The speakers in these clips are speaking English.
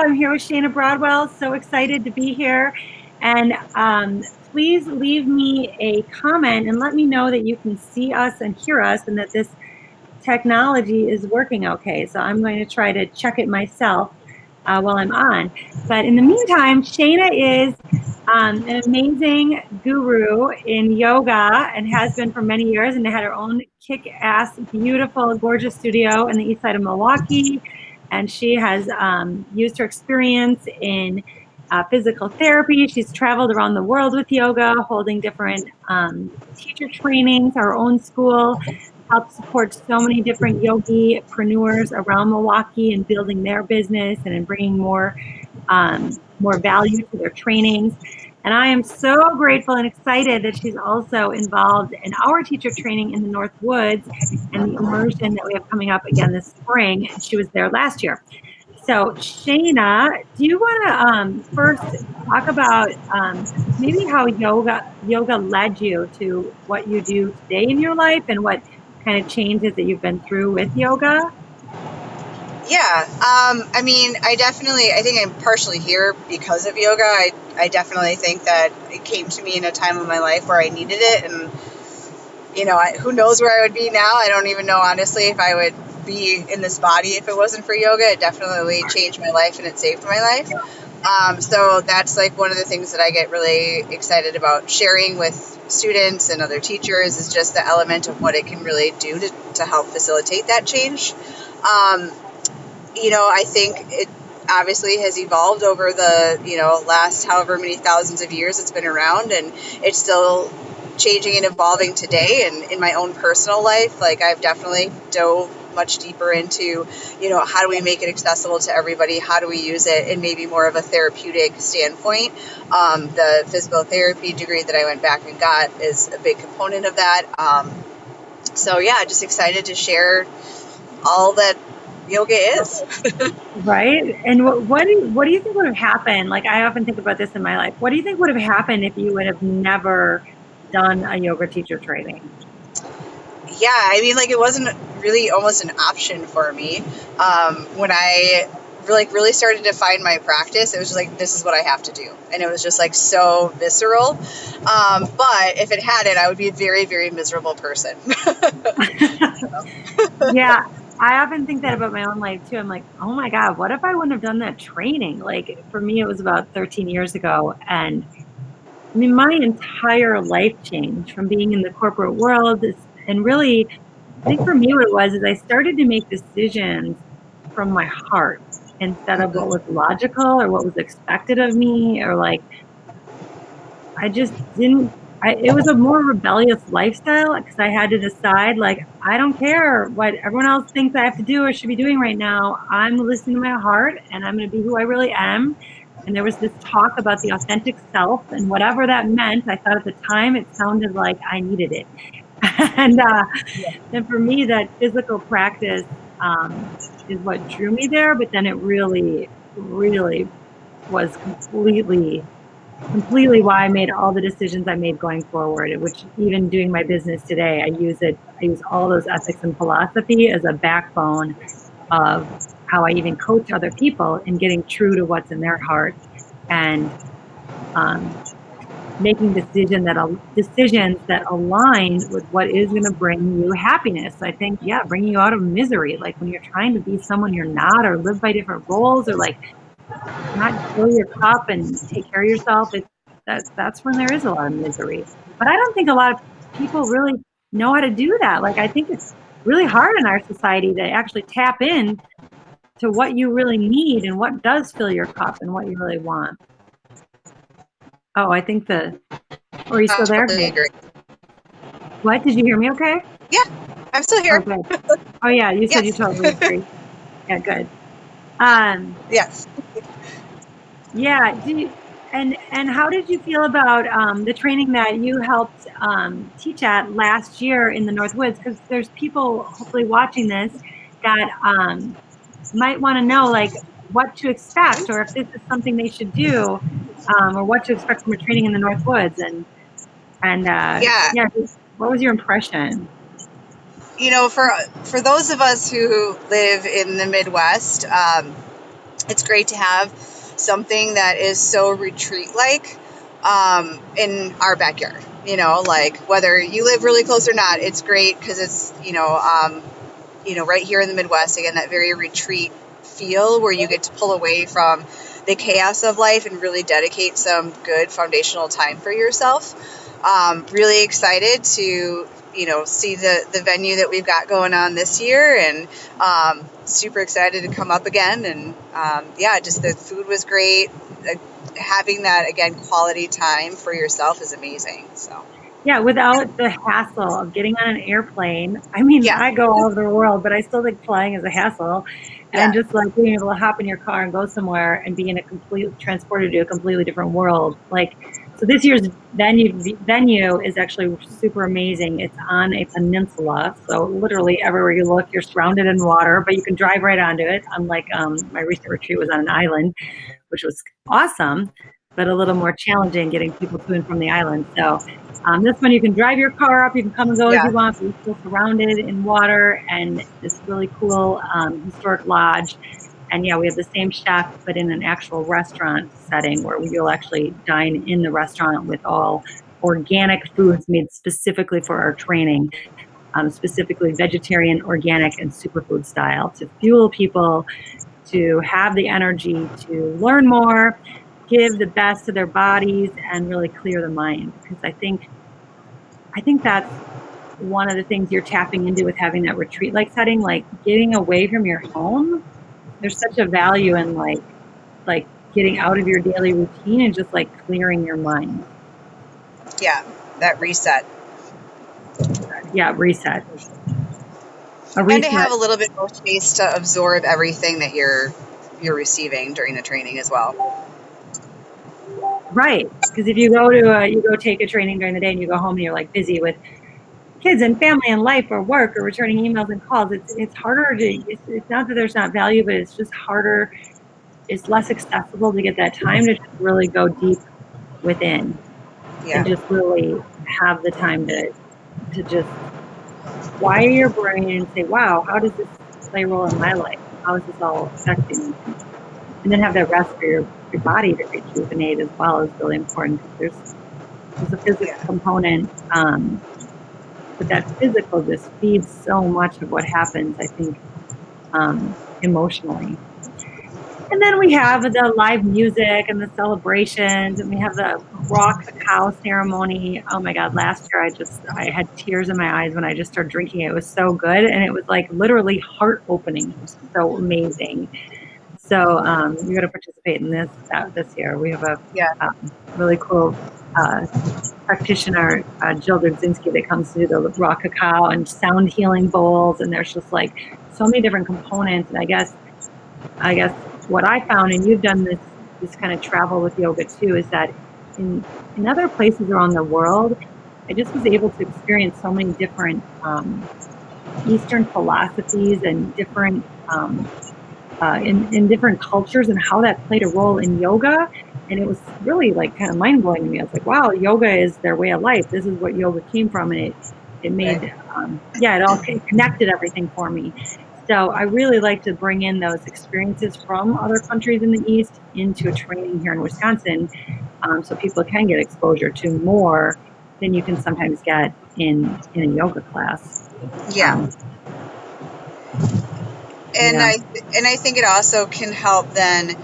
I'm here with Shana Broadwell. So excited to be here. And please leave me a comment and let me know that you can see us and hear us and that this technology is working okay. So I'm going to try to check it myself while I'm on. But in the meantime, Shana is an amazing guru in yoga and has been for many years, and had her own kick-ass, beautiful, gorgeous studio in the east side of Milwaukee. And she has used her experience in physical therapy. She's traveled around the world with yoga, holding different teacher trainings, our own school, helped support so many different yogi-preneurs around Milwaukee and building their business and in bringing more value to their trainings. And I am so grateful and excited that she's also involved in our teacher training in the North Woods and the immersion that we have coming up again this spring. And she was there last year. So Shana, do you want to first talk about maybe how yoga led you to what you do today in your life and what kind of changes that you've been through with yoga? Yeah, I think I'm partially here because of yoga. I definitely think that it came to me in a time of my life where I needed it, and who knows where I would be now. I don't even know, honestly, if I would be in this body if it wasn't for yoga. It definitely changed my life and it saved my life. So that's like one of the things that I get really excited about sharing with students and other teachers, is just the element of what it can really do to help facilitate that change. I think it obviously has evolved over the, last however many thousands of years it's been around, and it's still changing and evolving today. And in my own personal life, like, I've definitely dove much deeper into, how do we make it accessible to everybody? How do we use it in maybe more of a therapeutic standpoint? The physical therapy degree that I went back and got is a big component of that. So yeah, just excited to share all that yoga is. Right. And what do you think would have happened? Like, I often think about this in my life. What do you think would have happened if you would have never done a yoga teacher training? Yeah, it wasn't really almost an option for me. When I really started to find my practice, it was just like, this is what I have to do. And it was just like so visceral. But if it hadn't, I would be a very, very miserable person. Yeah. I often think that about my own life too. I'm like, oh my God, what if I wouldn't have done that training? Like, for me, it was about 13 years ago. And I mean, my entire life changed from being in the corporate world. And really, I think for me, what it was is I started to make decisions from my heart instead of what was logical or what was expected of me, or like, I just didn't. It was a more rebellious lifestyle because I had to decide, like, I don't care what everyone else thinks I have to do or should be doing right now. I'm listening to my heart and I'm going to be who I really am. And there was this talk about the authentic self, and whatever that meant, I thought at the time it sounded like I needed it. And for me, that physical practice is what drew me there. But then it really, really was completely why I made all the decisions I made going forward, which even doing my business today, I use all those ethics and philosophy as a backbone of how I even coach other people in getting true to what's in their heart and making decisions that align with what is going to bring you happiness. I think, yeah, bringing you out of misery. Like, when you're trying to be someone you're not, or live by different roles, or like not fill your cup and take care of yourself, that's when there is a lot of misery. But I don't think a lot of people really know how to do that. Like, I think it's really hard in our society to actually tap in to what you really need and what does fill your cup and what you really want. Oh, I think are you still there? Totally agree. What? Did you hear me okay? Yeah, I'm still here. Oh, good. Oh, yeah, you said Yes. you totally agree. Yeah, good. Yes. Yeah. And how did you feel about the training that you helped teach at last year in the North Woods? Because there's people hopefully watching this that might want to know, like, what to expect, or if this is something they should do, or what to expect from a training in the North Woods. Yeah. Yeah, what was your impression? For those of us who live in the Midwest, it's great to have something that is so retreat-like in our backyard. Like whether you live really close or not, it's great because it's, right here in the Midwest, again, that very retreat feel where you get to pull away from the chaos of life and really dedicate some good foundational time for yourself. Really excited to, see the venue that we've got going on this year, and super excited to come up again. And just the food was great. Having that, again, quality time for yourself is amazing. So. Yeah, without the hassle of getting on an airplane. I mean, Yeah. I go all over the world, but I still think flying is a hassle. And Yeah. just like being able to hop in your car and go somewhere and be transported to a completely different world. Like, so this year's venue is actually super amazing. It's on a peninsula, so literally everywhere you look, you're surrounded in water, but you can drive right onto it. Unlike my recent retreat was on an island, which was awesome, but a little more challenging getting people to and from the island. So this one, you can drive your car up, you can come and go as you want, but you're still surrounded in water and this really cool historic lodge. And yeah, we have the same chef, but in an actual restaurant setting where you'll actually dine in the restaurant with all organic foods made specifically for our training, specifically vegetarian, organic, and superfood style to fuel people to have the energy to learn more, give the best to their bodies, and really clear the mind. Because I think that's one of the things you're tapping into with having that retreat like setting, like getting away from your home. There's such a value in like getting out of your daily routine and just like clearing your mind. Yeah, that reset. Yeah, reset. And to have a little bit more space to absorb everything that you're receiving during the training as well. Right, because if you go take a training during the day and you go home and you're like busy with kids and family and life or work or returning emails and calls, it's harder to, it's not that there's not value, but it's just harder, it's less accessible to get that time to just really go deep within and just really have the time to just wire your brain and say, wow, how does this play a role in my life? How is this all affecting me? And then have that rest for your body to rejuvenate as well is really important, because there's a physical component, but that physical just feeds so much of what happens, I think, emotionally. And then we have the live music and the celebrations, and we have the raw cacao ceremony. Oh my God, last year I had tears in my eyes when I just started drinking it. It was so good, and it was like literally heart opening. It was so amazing. So you're going to participate in this year. We have a really cool practitioner, Jill Dudzinski, that comes to do the raw cacao and sound healing bowls, and there's just like so many different components. And I guess what I found, and you've done this kind of travel with yoga too, is that in other places around the world, I just was able to experience so many different Eastern philosophies and different in different cultures and how that played a role in yoga. And it was really like kind of mind blowing to me. I was like, wow, yoga is their way of life. This is what yoga came from. And it made, it all connected everything for me. So I really like to bring in those experiences from other countries in the East into a training here in Wisconsin, so people can get exposure to more than you can sometimes get in a yoga class. And I think it also can help then,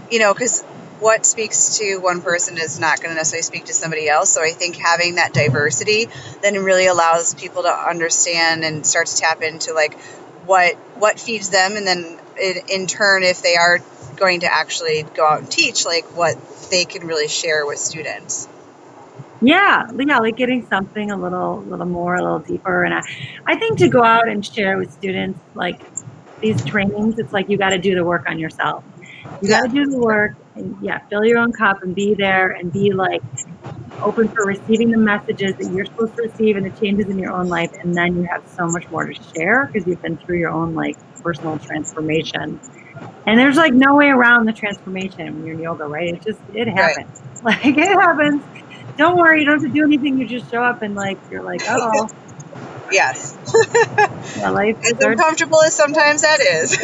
because what speaks to one person is not going to necessarily speak to somebody else. So I think having that diversity then really allows people to understand and start to tap into like what feeds them, and then in turn, if they are going to actually go out and teach, like what they can really share with students. Yeah, like getting something a little more, a little deeper. And I think to go out and share with students like these trainings, it's like you got to do the work on yourself. You got to do the work and fill your own cup and be there and be like open for receiving the messages that you're supposed to receive and the changes in your own life. And then you have so much more to share because you've been through your own like personal transformation. And there's like no way around the transformation when you're in yoga, right? It happens. Like it happens. Don't worry, you don't have to do anything. You just show up and like, you're like, oh, Yes. Yeah, life As starts. uncomfortable as sometimes that is.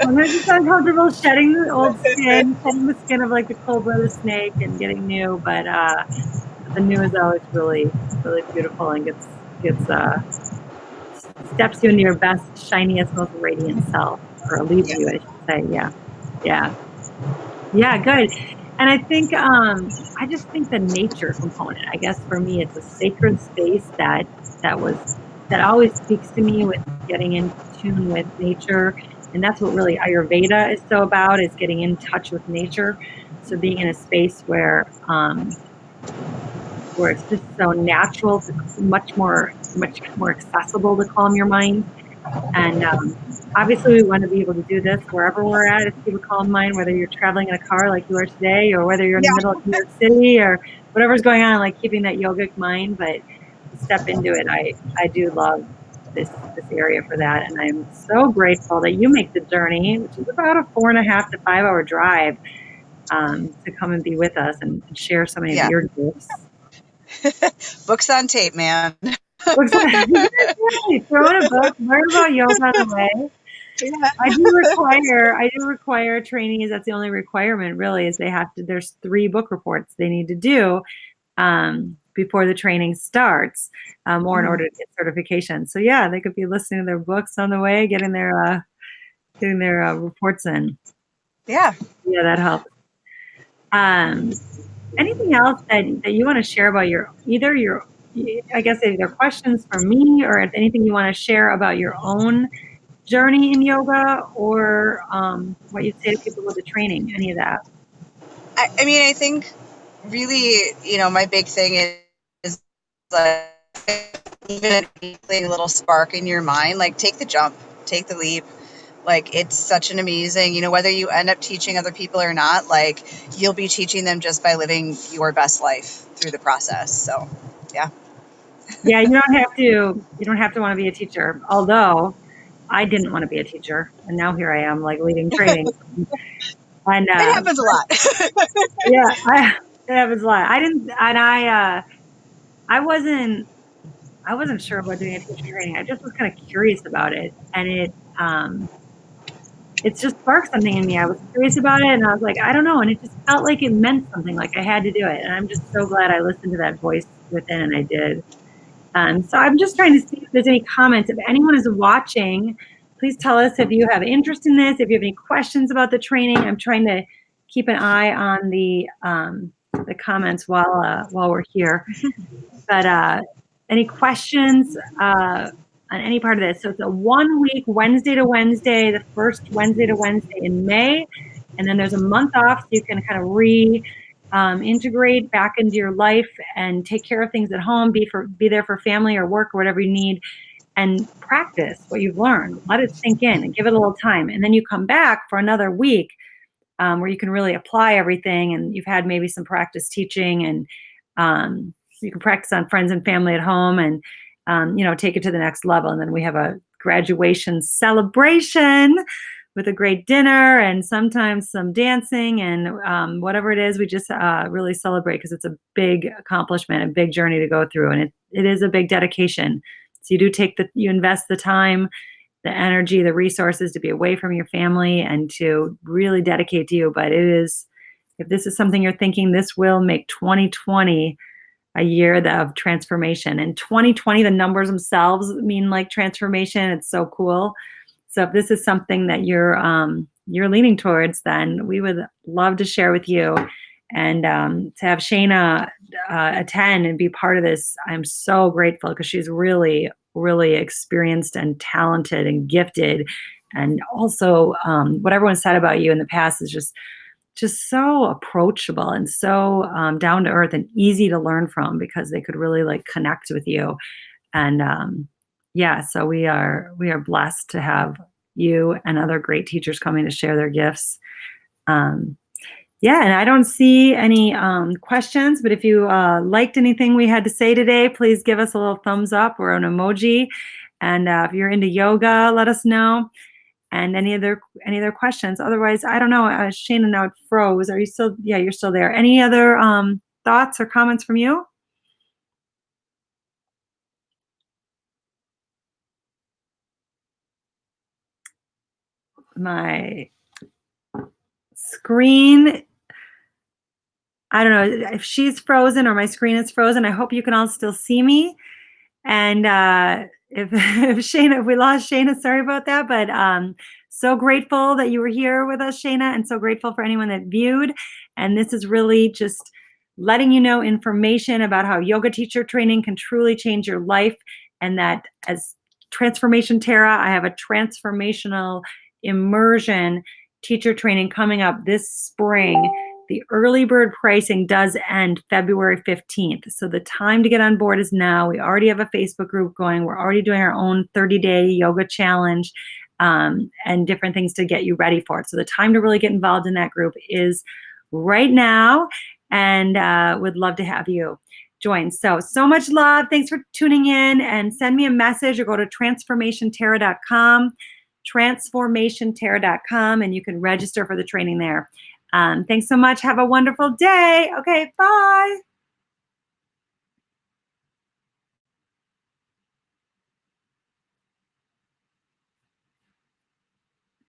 Sometimes it's uncomfortable shedding the old skin, shedding the skin of like the cobra, the snake, and getting new. But the new is always really, really beautiful and steps you into your best, shiniest, most radiant self, or leaves you, I should say. Yeah, yeah, yeah. Good. And I think I just think the nature component. I guess for me, it's a sacred space that always speaks to me with getting in tune with nature, and that's what really Ayurveda is so about, is getting in touch with nature. So being in a space where it's just so natural, much more accessible to calm your mind. And obviously, we want to be able to do this wherever we're at. If you calm mind, whether you're traveling in a car like you are today, or whether you're in the middle of New York City, or whatever's going on, like keeping that yogic mind. But to step into it, I do love this area for that, and I'm so grateful that you make the journey, which is about a 4.5 to 5 hour drive, to come and be with us and share so many of Yeah. your gifts. Books on tape, man. Looks like exactly. Throwing a book, learn about yoga on the way. Yeah. I do require trainees. That's the only requirement really, is there's 3 book reports they need to do before the training starts, or in order to get certification. So yeah, they could be listening to their books on the way, getting their reports in. Yeah. Yeah, that helps. Anything else that you want to share about I guess either questions for me, or if anything you want to share about your own journey in yoga, or what you'd say to people with the training, any of that? I mean, I think really, my big thing is like, even a little spark in your mind, like take the jump, take the leap. Like, it's such an amazing, whether you end up teaching other people or not, like, you'll be teaching them just by living your best life through the process. So, yeah. Yeah, you don't have to want to be a teacher. Although I didn't want to be a teacher, and now here I am, like leading training. And It happens a lot. yeah, it happens a lot. I didn't, and I wasn't sure about doing a teacher training. I just was kind of curious about it, and it just sparked something in me. I was curious about it, and I was like, I don't know, and it just felt like it meant something, like I had to do it. And I'm just so glad I listened to that voice within, and I did. So I'm just trying to see if there's any comments. If anyone is watching, please tell us if you have interest in this, if you have any questions about the training. I'm trying to keep an eye on the comments while we're here. But any questions on any part of this? So it's a 1 week, Wednesday to Wednesday, the first Wednesday to Wednesday in May. And then there's a month off, so you can kind of integrate back into your life and take care of things at home, be there for family or work or whatever you need, and practice what you've learned. Let it sink in and give it a little time. And then you come back for another week where you can really apply everything, and you've had maybe some practice teaching, and you can practice on friends and family at home, and take it to the next level. And then we have a graduation celebration with a great dinner and sometimes some dancing, and whatever it is, we just really celebrate, because it's a big accomplishment, a big journey to go through, and it is a big dedication. So you invest the time, the energy, the resources to be away from your family and to really dedicate to you. But if this is something you're thinking, this will make 2020 a year of transformation. And 2020, the numbers themselves mean like transformation. It's so cool. So if this is something that you're leaning towards, then we would love to share with you, and to have Shayna attend and be part of this. I'm so grateful, because she's really, really experienced and talented and gifted. And also, what everyone said about you in the past is just so approachable and so down to earth and easy to learn from, because they could really like connect with you. And so we are blessed to have you and other great teachers coming to share their gifts. And I don't see any questions, but if you liked anything we had to say today, please give us a little thumbs up or an emoji. And if you're into yoga, let us know. And any other questions? Otherwise, I don't know. Shayna, now it froze. Are you still? Yeah, you're still there. Any other thoughts or comments from you? my screen, I don't know if she's frozen or my screen is frozen. I hope you can all still see me. And if Shayna, if we lost Shayna, sorry about that. But so grateful that you were here with us, Shayna, and so grateful for anyone that viewed. And this is really just letting you know information about how yoga teacher training can truly change your life. And that as Transformation Tara, I have a transformational immersion teacher training coming up this spring. The early bird pricing does end February 15th. So the time to get on board is now. We already have a Facebook group going. We're already doing our own 30-day yoga challenge and different things to get you ready for it. So the time to really get involved in that group is right now, and would love to have you join. So much love. Thanks for tuning in, and send me a message or go to transformationtara.com, transformationtara.com, and you can register for the training there. Thanks so much. Have a wonderful day. Okay, bye.